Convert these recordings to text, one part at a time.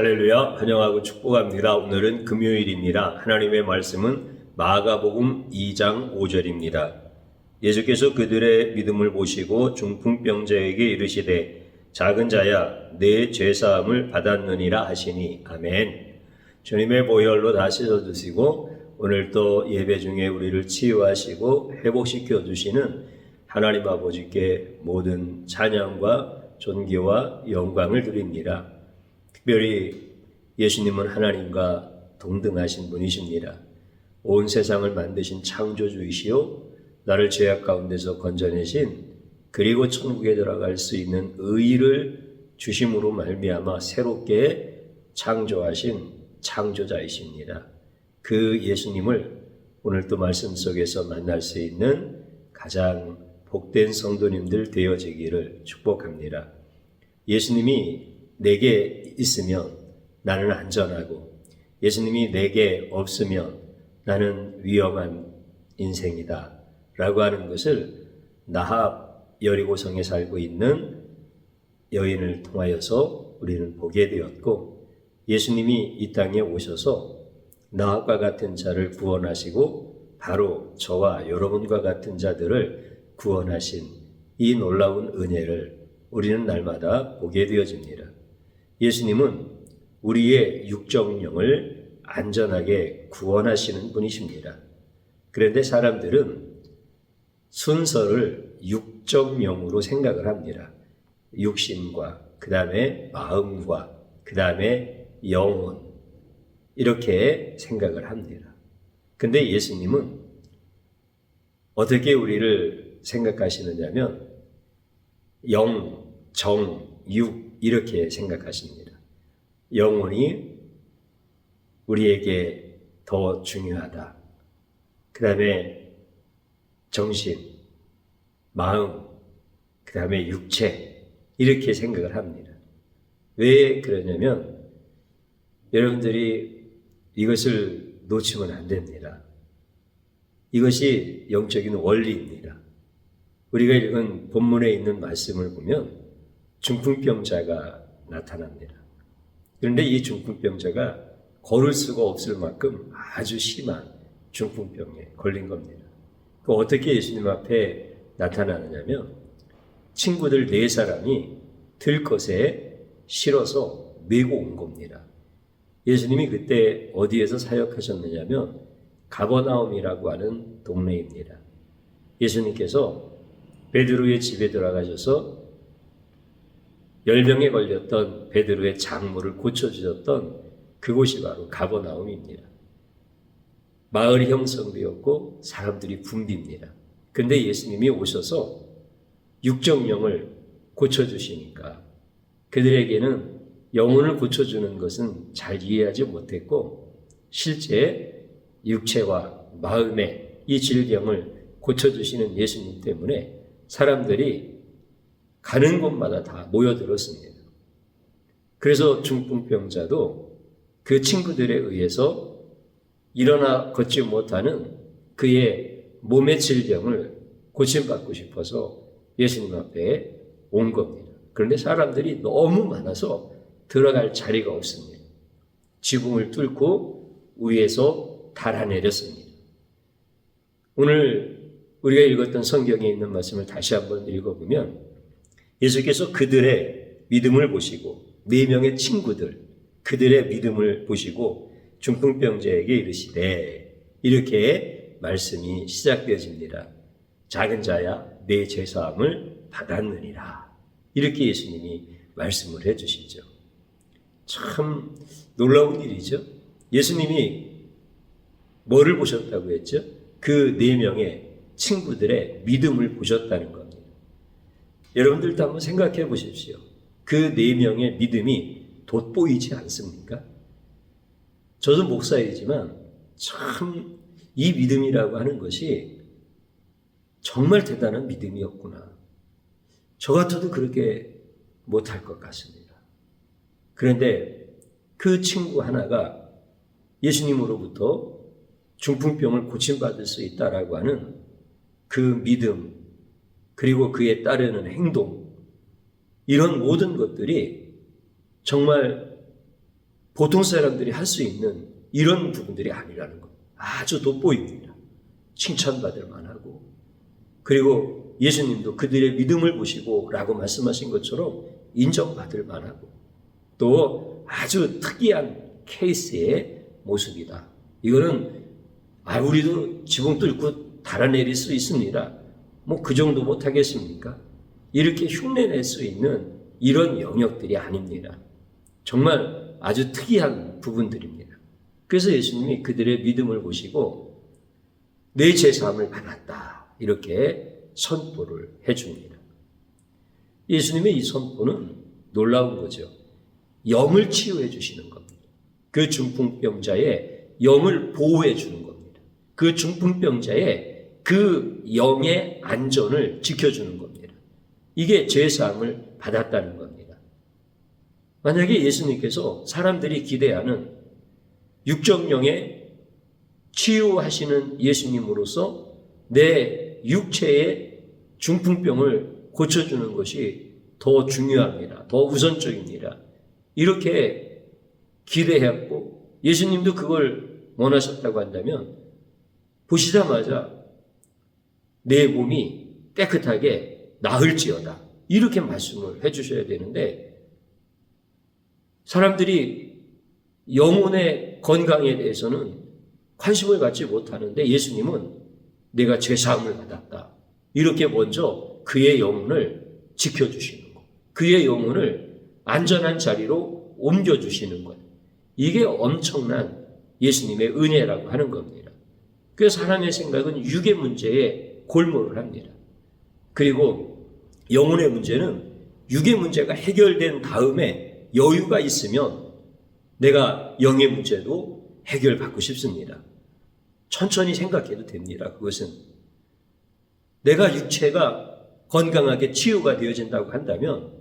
할렐루야, 환영하고 축복합니다. 오늘은 금요일입니다. 하나님의 말씀은 마가복음 2장 5절입니다. 예수께서 그들의 믿음을 보시고 중풍병자에게 이르시되 작은 자야 내 죄사함을 받았느니라 하시니 아멘. 주님의 보혈로 다 씻어주시고 오늘 또 예배 중에 우리를 치유하시고 회복시켜 주시는 하나님 아버지께 모든 찬양과 존귀와 영광을 드립니다. 특별히 예수님은 하나님과 동등하신 분이십니다. 온 세상을 만드신 창조주이시요 나를 죄악 가운데서 건져내신 그리고 천국에 들어갈 수 있는 의의를 주심으로 말미암아 새롭게 창조하신 창조자이십니다. 그 예수님을 오늘 또 말씀 속에서 만날 수 있는 가장 복된 성도님들 되어지기를 축복합니다. 예수님이 내게 있으면 나는 안전하고 예수님이 내게 없으면 나는 위험한 인생이다 라고 하는 것을 나합 여리고성에 살고 있는 여인을 통하여서 우리는 보게 되었고, 예수님이 이 땅에 오셔서 나합과 같은 자를 구원하시고 바로 저와 여러분과 같은 자들을 구원하신 이 놀라운 은혜를 우리는 날마다 보게 되어집니다. 예수님은 우리의 육정령을 안전하게 구원하시는 분이십니다. 그런데 사람들은 순서를 육정령으로 생각을 합니다. 육신과 그 다음에 마음과 그 다음에 영혼 이렇게 생각을 합니다. 근데 예수님은 어떻게 우리를 생각하시느냐면 영, 정, 육 이렇게 생각하십니다. 영혼이 우리에게 더 중요하다. 그 다음에 정신, 마음, 그 다음에 육체 이렇게 생각을 합니다. 왜 그러냐면 여러분들이 이것을 놓치면 안 됩니다. 이것이 영적인 원리입니다. 우리가 읽은 본문에 있는 말씀을 보면 중풍병자가 나타납니다. 그런데 이 중풍병자가 걸을 수가 없을 만큼 아주 심한 중풍병에 걸린 겁니다. 어떻게 예수님 앞에 나타나느냐면 친구들 4사람이 들것에 실어서 메고 온 겁니다. 예수님이 그때 어디에서 사역하셨느냐면 가버나움이라고 하는 동네입니다. 예수님께서 베드로의 집에 들어가셔서 10명에 걸렸던 베드로의 장모를 고쳐주셨던 그곳이 바로 가버나움입니다. 마을이 형성되었고 사람들이 붐빕니다. 근데 예수님이 오셔서 육정령을 고쳐주시니까 그들에게는 영혼을 고쳐주는 것은 잘 이해하지 못했고 실제 육체와 마음의 이 질병을 고쳐주시는 예수님 때문에 사람들이 가는 곳마다 다 모여들었습니다. 그래서 중풍병자도 그 친구들에 의해서 일어나 걷지 못하는 그의 몸의 질병을 고침받고 싶어서 예수님 앞에 온 겁니다. 그런데 사람들이 너무 많아서 들어갈 자리가 없습니다. 지붕을 뚫고 위에서 달아내렸습니다. 오늘 우리가 읽었던 성경에 있는 말씀을 다시 한번 읽어보면 예수께서 그들의 믿음을 보시고 4명의 친구들, 그들의 믿음을 보시고 중풍병자에게 이르시되, 이렇게 말씀이 시작되어집니다. 작은 자야 내 죄사함을 받았느니라. 이렇게 예수님이 말씀을 해주시죠. 참 놀라운 일이죠. 예수님이 뭐를 보셨다고 했죠? 그 4명의 친구들의 믿음을 보셨다는 겁니다. 여러분들도 한번 생각해 보십시오. 그 4명의 믿음이 돋보이지 않습니까? 저도 목사이지만 참 이 믿음이라고 하는 것이 정말 대단한 믿음이었구나. 저 같아도 그렇게 못할 것 같습니다. 그런데 그 친구 하나가 예수님으로부터 중풍병을 고침받을 수 있다라고 하는 그 믿음, 그리고 그에 따르는 행동, 이런 모든 것들이 정말 보통 사람들이 할 수 있는 이런 부분들이 아니라는 것. 아주 돋보입니다. 칭찬받을 만하고, 그리고 예수님도 그들의 믿음을 보시고 라고 말씀하신 것처럼 인정받을 만하고, 또 아주 특이한 케이스의 모습이다. 이거는 우리도 지붕 뚫고 달아내릴 수 있습니다. 뭐 그 정도 못하겠습니까? 이렇게 흉내낼 수 있는 이런 영역들이 아닙니다. 정말 아주 특이한 부분들입니다. 그래서 예수님이 그들의 믿음을 보시고 내 죄사함을 받았다, 이렇게 선포를 해줍니다. 예수님의 이 선포는 놀라운 거죠. 영을 치유해 주시는 겁니다. 그 중풍병자의 영을 보호해 주는 겁니다. 그 중풍병자의 그 영의 안전을 지켜주는 겁니다. 이게 죄사함을 받았다는 겁니다. 만약에 예수님께서 사람들이 기대하는 육정령에 치유하시는 예수님으로서 내 육체의 중풍병을 고쳐주는 것이 더 중요합니다. 더 우선적입니다. 이렇게 기대했고 예수님도 그걸 원하셨다고 한다면 보시자마자 내 몸이 깨끗하게 나을지어다, 이렇게 말씀을 해주셔야 되는데, 사람들이 영혼의 건강에 대해서는 관심을 갖지 못하는데 예수님은 내가 죄사함을 받았다, 이렇게 먼저 그의 영혼을 지켜주시는 것, 그의 영혼을 안전한 자리로 옮겨주시는 것, 이게 엄청난 예수님의 은혜라고 하는 겁니다. 그래서 사람의 생각은 육의 문제에 골몰을 합니다. 그리고 영혼의 문제는 육의 문제가 해결된 다음에 여유가 있으면 내가 영의 문제도 해결받고 싶습니다. 천천히 생각해도 됩니다. 그것은 내가 육체가 건강하게 치유가 되어진다고 한다면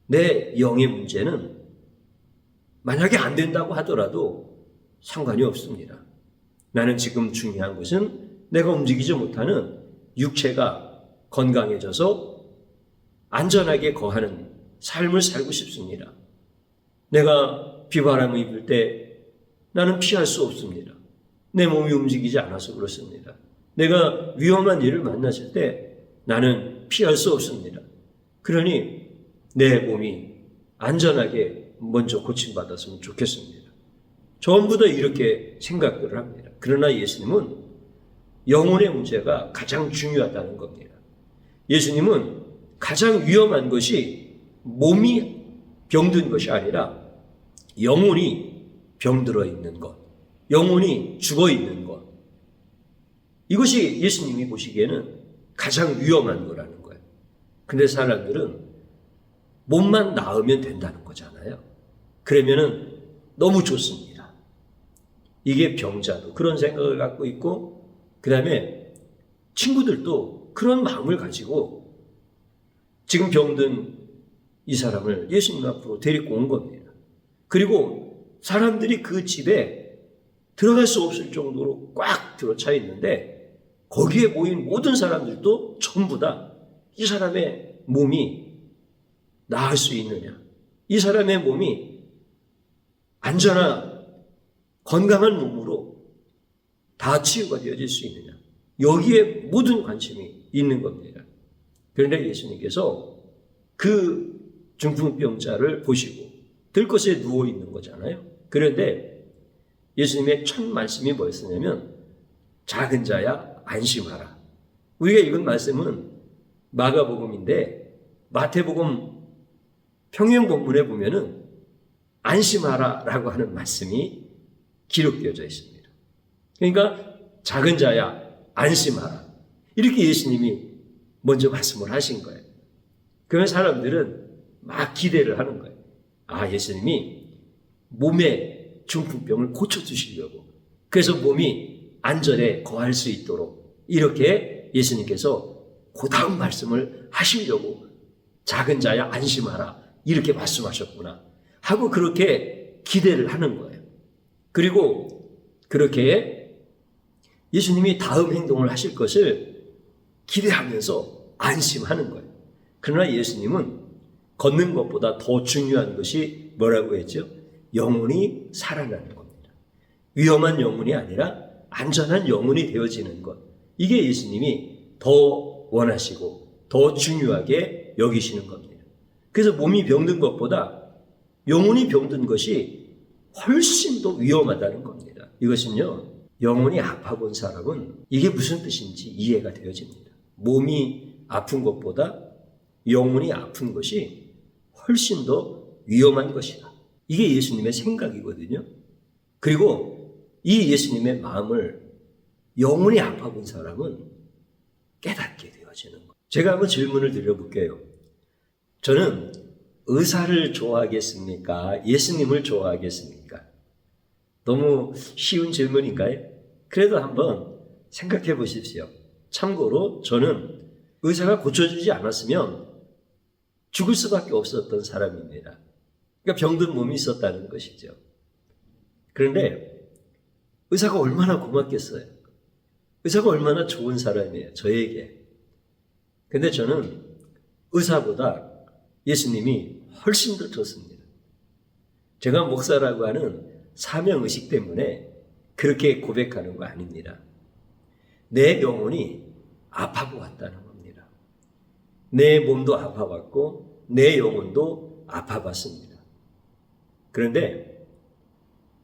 내 영의 문제는 만약에 안 된다고 하더라도 상관이 없습니다. 나는 지금 중요한 것은 내가 움직이지 못하는 육체가 건강해져서 안전하게 거하는 삶을 살고 싶습니다. 내가 비바람을 입을 때 나는 피할 수 없습니다. 내 몸이 움직이지 않아서 그렇습니다. 내가 위험한 일을 만났을 때 나는 피할 수 없습니다. 그러니 내 몸이 안전하게 먼저 고침받았으면 좋겠습니다. 전부 다 이렇게 생각들을 합니다. 그러나 예수님은 영혼의 문제가 가장 중요하다는 겁니다. 예수님은 가장 위험한 것이 몸이 병든 것이 아니라 영혼이 병들어 있는 것, 영혼이 죽어 있는 것, 이것이 예수님이 보시기에는 가장 위험한 거라는 거예요. 근데 사람들은 몸만 나으면 된다는 거잖아요. 그러면은 너무 좋습니다. 이게 병자도 그런 생각을 갖고 있고, 그 다음에 친구들도 그런 마음을 가지고 지금 병든 이 사람을 예수님 앞으로 데리고 온 겁니다. 그리고 사람들이 그 집에 들어갈 수 없을 정도로 꽉 들어차 있는데 거기에 모인 모든 사람들도 전부 다 이 사람의 몸이 나을 수 있느냐, 이 사람의 몸이 안전한 건강한 몸으로 다 치유가 되어질 수 있느냐, 여기에 모든 관심이 있는 겁니다. 그런데 예수님께서 그 중풍병자를 보시고 들것에 누워 있는 거잖아요. 그런데 예수님의 첫 말씀이 뭐였냐면 작은 자야 안심하라. 우리가 읽은 말씀은 마가복음인데 마태복음 평행 본문에 보면은 안심하라라고 하는 말씀이 기록되어져 있습니다. 그러니까 작은 자야 안심하라. 이렇게 예수님이 먼저 말씀을 하신 거예요. 그러면 사람들은 막 기대를 하는 거예요. 아, 예수님이 몸의 중풍병을 고쳐주시려고. 그래서 몸이 안전에 거할 수 있도록 이렇게 예수님께서 그 다음 말씀을 하시려고 작은 자야 안심하라. 이렇게 말씀하셨구나. 하고 그렇게 기대를 하는 거예요. 그리고 그렇게 예수님이 다음 행동을 하실 것을 기대하면서 안심하는 거예요. 그러나 예수님은 걷는 것보다 더 중요한 것이 뭐라고 했죠? 영혼이 살아나는 겁니다. 위험한 영혼이 아니라 안전한 영혼이 되어지는 것. 이게 예수님이 더 원하시고 더 중요하게 여기시는 겁니다. 그래서 몸이 병든 것보다 영혼이 병든 것이 훨씬 더 위험하다는 겁니다. 이것은요, 영혼이 아파본 사람은 이게 무슨 뜻인지 이해가 되어집니다. 몸이 아픈 것보다 영혼이 아픈 것이 훨씬 더 위험한 것이다. 이게 예수님의 생각이거든요. 그리고 이 예수님의 마음을 영혼이 아파본 사람은 깨닫게 되어지는 거예요. 제가 한번 질문을 드려볼게요. 저는 의사를 좋아하겠습니까? 예수님을 좋아하겠습니까? 너무 쉬운 질문인가요? 그래도 한번 생각해 보십시오. 참고로 저는 의사가 고쳐주지 않았으면 죽을 수밖에 없었던 사람입니다. 그러니까 병든 몸이 있었다는 것이죠. 그런데 의사가 얼마나 고맙겠어요. 의사가 얼마나 좋은 사람이에요. 저에게. 근데 저는 의사보다 예수님이 훨씬 더 좋습니다. 제가 목사라고 하는 사명의식 때문에 그렇게 고백하는 거 아닙니다. 내 영혼이 아파보았다는 겁니다. 내 몸도 아파봤고 내 영혼도 아파봤습니다. 그런데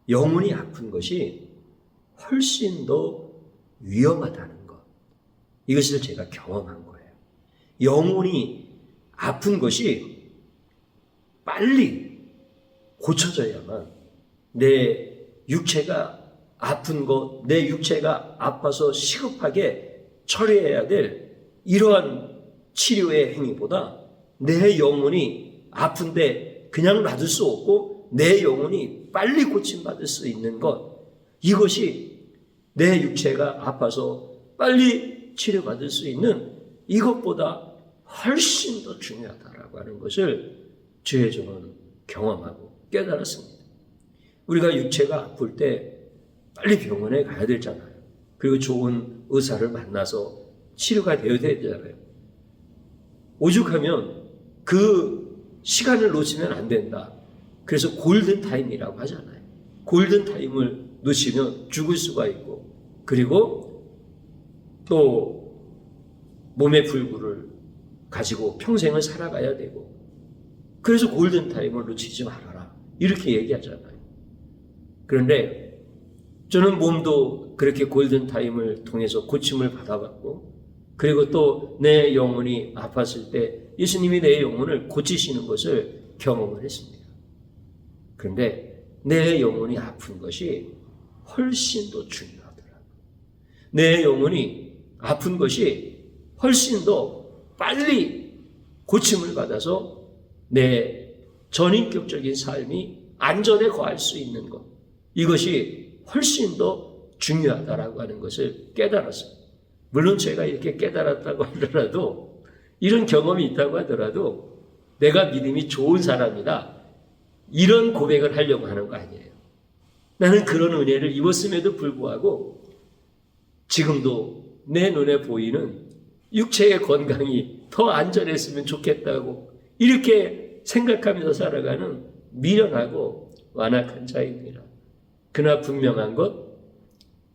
영혼이 아픈 것이 훨씬 더 위험하다는 것. 이것을 제가 경험한 거예요. 영혼이 아픈 것이 빨리 고쳐져야만 내 육체가 아픈 것, 내 육체가 아파서 시급하게 처리해야 될 이러한 치료의 행위보다 내 영혼이 아픈데 그냥 놔둘 수 없고 내 영혼이 빨리 고침받을 수 있는 것, 이것이 내 육체가 아파서 빨리 치료받을 수 있는 이것보다 훨씬 더 중요하다라고 하는 것을 주의 종은 경험하고 깨달았습니다. 우리가 육체가 아플 때 빨리 병원에 가야 되잖아요. 그리고 좋은 의사를 만나서 치료가 되어야 되잖아요. 오죽하면 그 시간을 놓치면 안 된다. 그래서 골든타임이라고 하잖아요. 골든타임을 놓치면 죽을 수가 있고, 그리고 또 몸의 불구를 가지고 평생을 살아가야 되고, 그래서 골든타임을 놓치지 말아라. 이렇게 얘기하잖아요. 그런데 저는 몸도 그렇게 골든타임을 통해서 고침을 받아봤고, 그리고 또 내 영혼이 아팠을 때 예수님이 내 영혼을 고치시는 것을 경험을 했습니다. 그런데 내 영혼이 아픈 것이 훨씬 더 중요하더라고요. 내 영혼이 아픈 것이 훨씬 더 빨리 고침을 받아서 내 전인격적인 삶이 안전에 거할 수 있는 것, 이것이 훨씬 더 중요하다라고 하는 것을 깨달았어요. 물론 제가 이렇게 깨달았다고 하더라도, 이런 경험이 있다고 하더라도 내가 믿음이 좋은 사람이다, 이런 고백을 하려고 하는 거 아니에요. 나는 그런 은혜를 입었음에도 불구하고 지금도 내 눈에 보이는 육체의 건강이 더 안전했으면 좋겠다고 이렇게 생각하면서 살아가는 미련하고 완악한 자입니다. 그러나 분명한 것,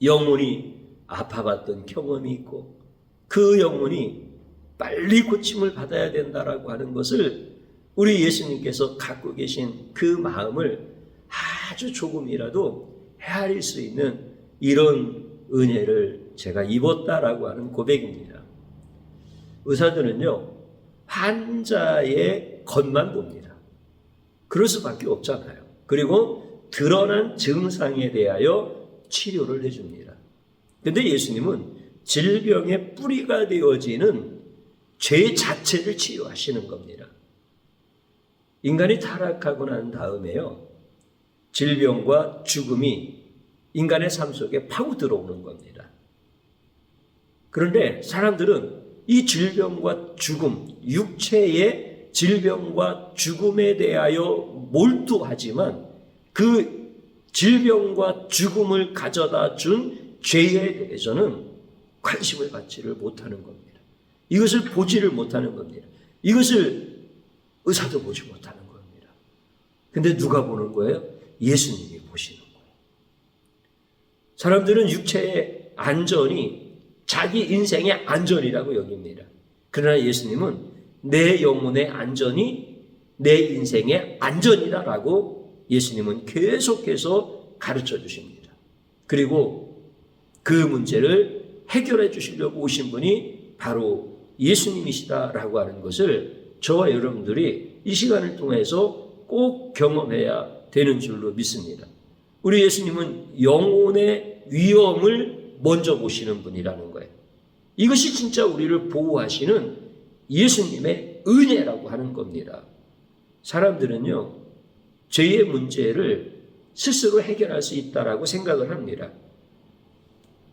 영혼이 아파봤던 경험이 있고 그 영혼이 빨리 고침을 받아야 된다라고 하는 것을 우리 예수님께서 갖고 계신 그 마음을 아주 조금이라도 헤아릴 수 있는 이런 은혜를 제가 입었다라고 하는 고백입니다. 의사들은요, 환자의 겉만 봅니다. 그럴 수밖에 없잖아요. 그리고 드러난 증상에 대하여 치료를 해줍니다. 그런데 예수님은 질병의 뿌리가 되어지는 죄 자체를 치유하시는 겁니다. 인간이 타락하고 난 다음에요, 질병과 죽음이 인간의 삶 속에 파고 들어오는 겁니다. 그런데 사람들은 이 질병과 죽음, 육체의 질병과 죽음에 대하여 몰두하지만 그 질병과 죽음을 가져다 준 죄에 대해서는 관심을 갖지를 못하는 겁니다. 이것을 보지를 못하는 겁니다. 이것을 의사도 보지 못하는 겁니다. 근데 누가 보는 거예요? 예수님이 보시는 거예요. 사람들은 육체의 안전이 자기 인생의 안전이라고 여깁니다. 그러나 예수님은 내 영혼의 안전이 내 인생의 안전이다라고 예수님은 계속해서 가르쳐 주십니다. 그리고 그 문제를 해결해 주시려고 오신 분이 바로 예수님이시다라고 하는 것을 저와 여러분들이 이 시간을 통해서 꼭 경험해야 되는 줄로 믿습니다. 우리 예수님은 영혼의 위험을 먼저 보시는 분이라는 거예요. 이것이 진짜 우리를 보호하시는 예수님의 은혜라고 하는 겁니다. 사람들은요, 죄의 문제를 스스로 해결할 수 있다라고 생각을 합니다.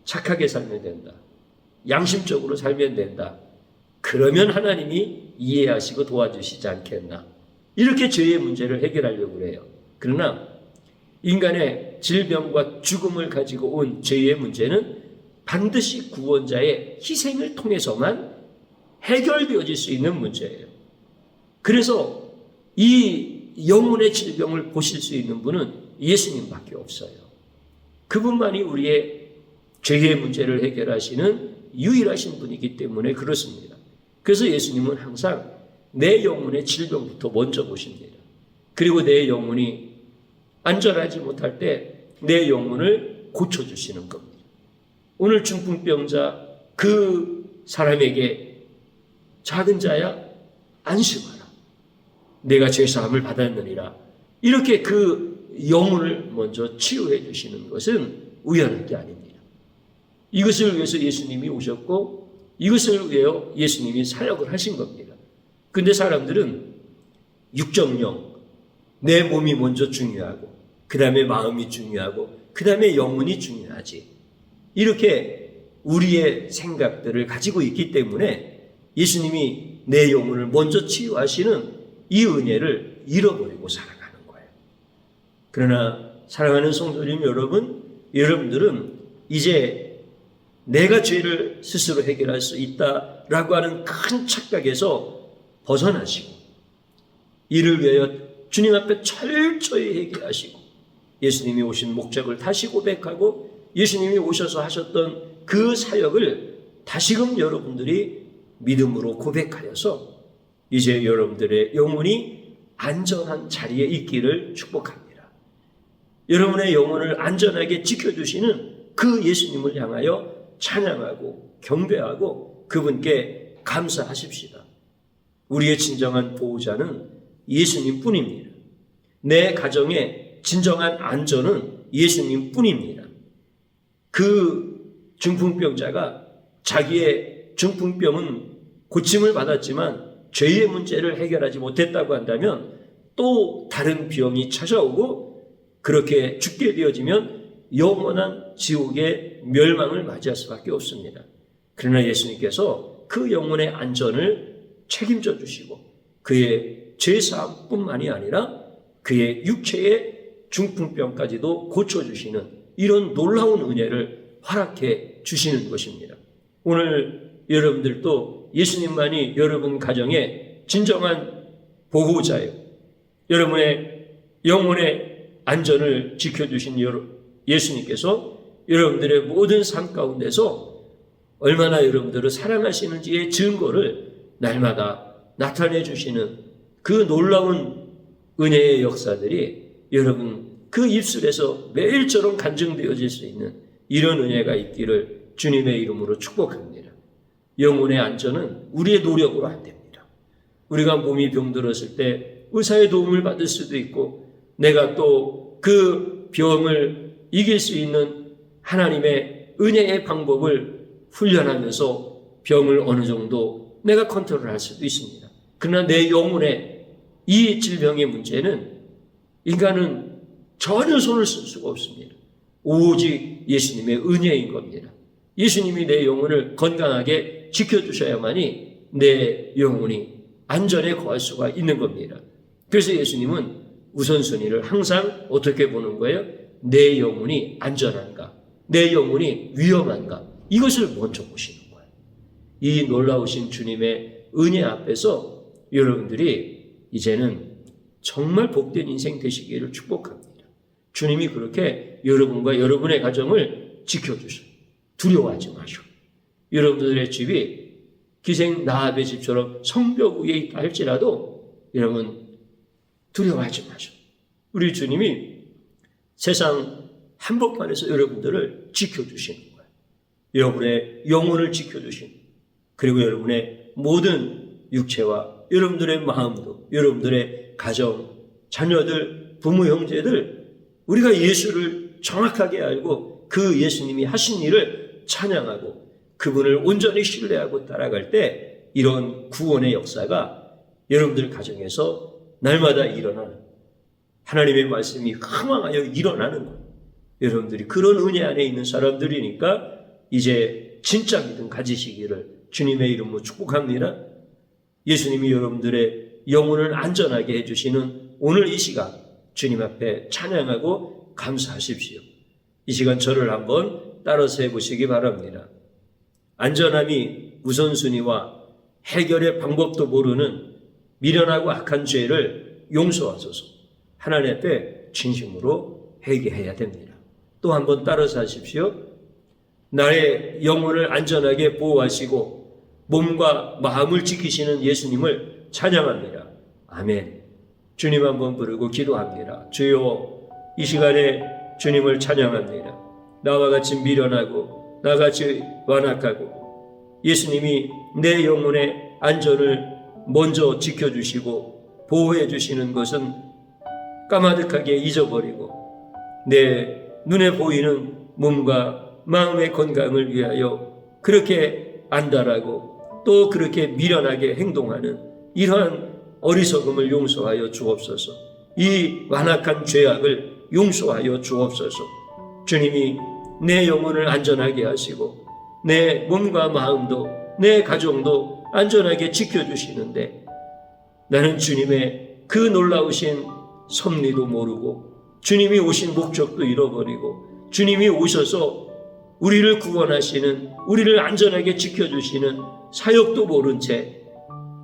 착하게 살면 된다. 양심적으로 살면 된다. 그러면 하나님이 이해하시고 도와주시지 않겠나. 이렇게 죄의 문제를 해결하려고 해요. 그러나 인간의 질병과 죽음을 가지고 온 죄의 문제는 반드시 구원자의 희생을 통해서만 해결되어질 수 있는 문제예요. 그래서 이 영혼의 질병을 보실 수 있는 분은 예수님밖에 없어요. 그분만이 우리의 죄의 문제를 해결하시는 유일하신 분이기 때문에 그렇습니다. 그래서 예수님은 항상 내 영혼의 질병부터 먼저 보십니다. 그리고 내 영혼이 안전하지 못할 때 내 영혼을 고쳐주시는 겁니다. 오늘 중풍병자 그 사람에게 작은 자야 안심하라. 내가 죄사함을 받았느니라. 이렇게 그 영혼을 먼저 치유해 주시는 것은 우연한 게 아닙니다. 이것을 위해서 예수님이 오셨고 이것을 위해 예수님이 사역을 하신 겁니다. 근데 사람들은 육정령, 내 몸이 먼저 중요하고 그 다음에 마음이 중요하고 그 다음에 영혼이 중요하지. 이렇게 우리의 생각들을 가지고 있기 때문에 예수님이 내 영혼을 먼저 치유하시는 이 은혜를 잃어버리고 살아가는 거예요. 그러나 사랑하는 성도님 여러분, 여러분들은 이제 내가 죄를 스스로 해결할 수 있다라고 하는 큰 착각에서 벗어나시고 이를 위하여 주님 앞에 철저히 회개하시고 예수님이 오신 목적을 다시 고백하고 예수님이 오셔서 하셨던 그 사역을 다시금 여러분들이 믿음으로 고백하여서 이제 여러분들의 영혼이 안전한 자리에 있기를 축복합니다. 여러분의 영혼을 안전하게 지켜주시는 그 예수님을 향하여 찬양하고 경배하고 그분께 감사하십시다. 우리의 진정한 보호자는 예수님 뿐입니다. 내 가정의 진정한 안전은 예수님 뿐입니다. 그 중풍병자가 자기의 중풍병은 고침을 받았지만 죄의 문제를 해결하지 못했다고 한다면 또 다른 병이 찾아오고 그렇게 죽게 되어지면 영원한 지옥의 멸망을 맞이할 수밖에 없습니다. 그러나 예수님께서 그 영혼의 안전을 책임져 주시고 그의 죄사함뿐만이 아니라 그의 육체의 중풍병까지도 고쳐주시는 이런 놀라운 은혜를 허락해 주시는 것입니다. 오늘 여러분들도 예수님만이 여러분 가정의 진정한 보호자예요. 여러분의 영혼의 안전을 지켜주신 예수님께서 여러분들의 모든 삶 가운데서 얼마나 여러분들을 사랑하시는지의 증거를 날마다 나타내 주시는 그 놀라운 은혜의 역사들이 여러분 그 입술에서 매일처럼 간증되어질 수 있는 이런 은혜가 있기를 주님의 이름으로 축복합니다. 영혼의 안전은 우리의 노력으로 안 됩니다. 우리가 몸이 병들었을 때 의사의 도움을 받을 수도 있고 내가 또 그 병을 이길 수 있는 하나님의 은혜의 방법을 훈련하면서 병을 어느 정도 내가 컨트롤할 수도 있습니다. 그러나 내 영혼의 이 질병의 문제는 인간은 전혀 손을 쓸 수가 없습니다. 오직 예수님의 은혜인 겁니다. 예수님이 내 영혼을 건강하게 지켜주셔야만이 내 영혼이 안전에 거할 수가 있는 겁니다. 그래서 예수님은 우선순위를 항상 어떻게 보는 거예요? 내 영혼이 안전한가? 내 영혼이 위험한가? 이것을 먼저 보시는 거예요. 이 놀라우신 주님의 은혜 앞에서 여러분들이 이제는 정말 복된 인생 되시기를 축복합니다. 주님이 그렇게 여러분과 여러분의 가정을 지켜주셔요. 두려워하지 마시오. 여러분들의 집이 기생 라합의 집처럼 성벽 위에 있다 할지라도 여러분 두려워하지 마시오. 우리 주님이 세상 한복판에서 여러분들을 지켜주시는 거예요. 여러분의 영혼을 지켜주시는 거예요. 그리고 여러분의 모든 육체와 여러분들의 마음도, 여러분들의 가정, 자녀들, 부모, 형제들, 우리가 예수를 정확하게 알고 그 예수님이 하신 일을 찬양하고 그분을 온전히 신뢰하고 따라갈 때 이런 구원의 역사가 여러분들 가정에서 날마다 일어나는 하나님의 말씀이 흥황하여 일어나는 거예요. 여러분들이 그런 은혜 안에 있는 사람들이니까 이제 진짜 믿음 가지시기를 주님의 이름으로 축복합니다. 예수님이 여러분들의 영혼을 안전하게 해주시는 오늘 이 시간 주님 앞에 찬양하고 감사하십시오. 이 시간 저를 한번 따라서 해보시기 바랍니다. 안전함이 우선순위와 해결의 방법도 모르는 미련하고 악한 죄를 용서하소서. 하나님 앞에 진심으로 회개해야 됩니다. 또 한번 따라서 하십시오. 나의 영혼을 안전하게 보호하시고 몸과 마음을 지키시는 예수님을 찬양합니다. 아멘. 주님 한번 부르고 기도합니다. 주여, 이 시간에 주님을 찬양합니다. 나와 같이 미련하고 나같이 완악하고 예수님이 내 영혼의 안전을 먼저 지켜주시고 보호해 주시는 것은 까마득하게 잊어버리고 내 눈에 보이는 몸과 마음의 건강을 위하여 그렇게 안달하고 또 그렇게 미련하게 행동하는 이러한 어리석음을 용서하여 주옵소서. 이 완악한 죄악을 용서하여 주옵소서. 주님이 내 영혼을 안전하게 하시고 내 몸과 마음도 내 가정도 안전하게 지켜주시는데 나는 주님의 그 놀라우신 섭리도 모르고 주님이 오신 목적도 잃어버리고 주님이 오셔서 우리를 구원하시는, 우리를 안전하게 지켜주시는 사역도 모른 채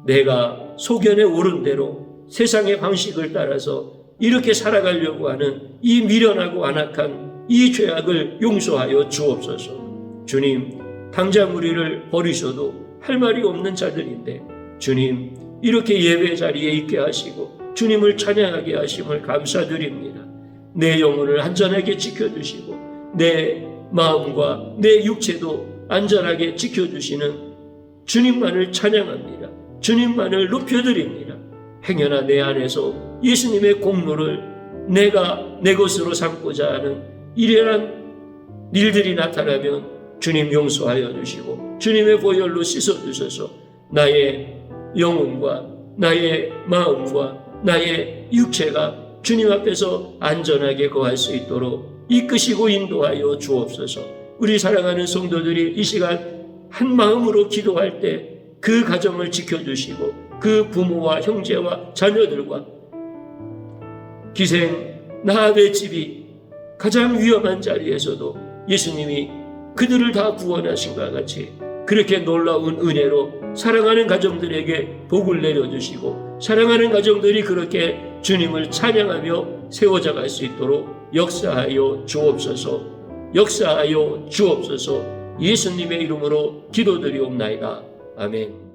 내가 소견에 오른 대로 세상의 방식을 따라서 이렇게 살아가려고 하는 이 미련하고 완악한 이 죄악을 용서하여 주옵소서. 주님, 당장 우리를 버리셔도 할 말이 없는 자들인데 주님, 이렇게 예배 자리에 있게 하시고 주님을 찬양하게 하심을 감사드립니다. 내 영혼을 안전하게 지켜주시고 내 마음과 내 육체도 안전하게 지켜주시는 주님만을 찬양합니다. 주님만을 높여드립니다. 행여나 내 안에서 예수님의 공로를 내가 내 것으로 삼고자 하는 이러한 일들이 나타나면 주님 용서하여 주시고 주님의 보혈로 씻어주셔서 나의 영혼과 나의 마음과 나의 육체가 주님 앞에서 안전하게 거할 수 있도록 이끄시고 인도하여 주옵소서. 우리 사랑하는 성도들이 이 시간 한 마음으로 기도할 때 그 가정을 지켜주시고 그 부모와 형제와 자녀들과 기생 라합의 집이 가장 위험한 자리에서도 예수님이 그들을 다 구원하신 것과 같이 그렇게 놀라운 은혜로 사랑하는 가정들에게 복을 내려주시고 사랑하는 가정들이 그렇게 주님을 찬양하며 세워져 갈 수 있도록 역사하여 주옵소서. 역사하여 주옵소서. 예수님의 이름으로 기도드리옵나이다. 아멘.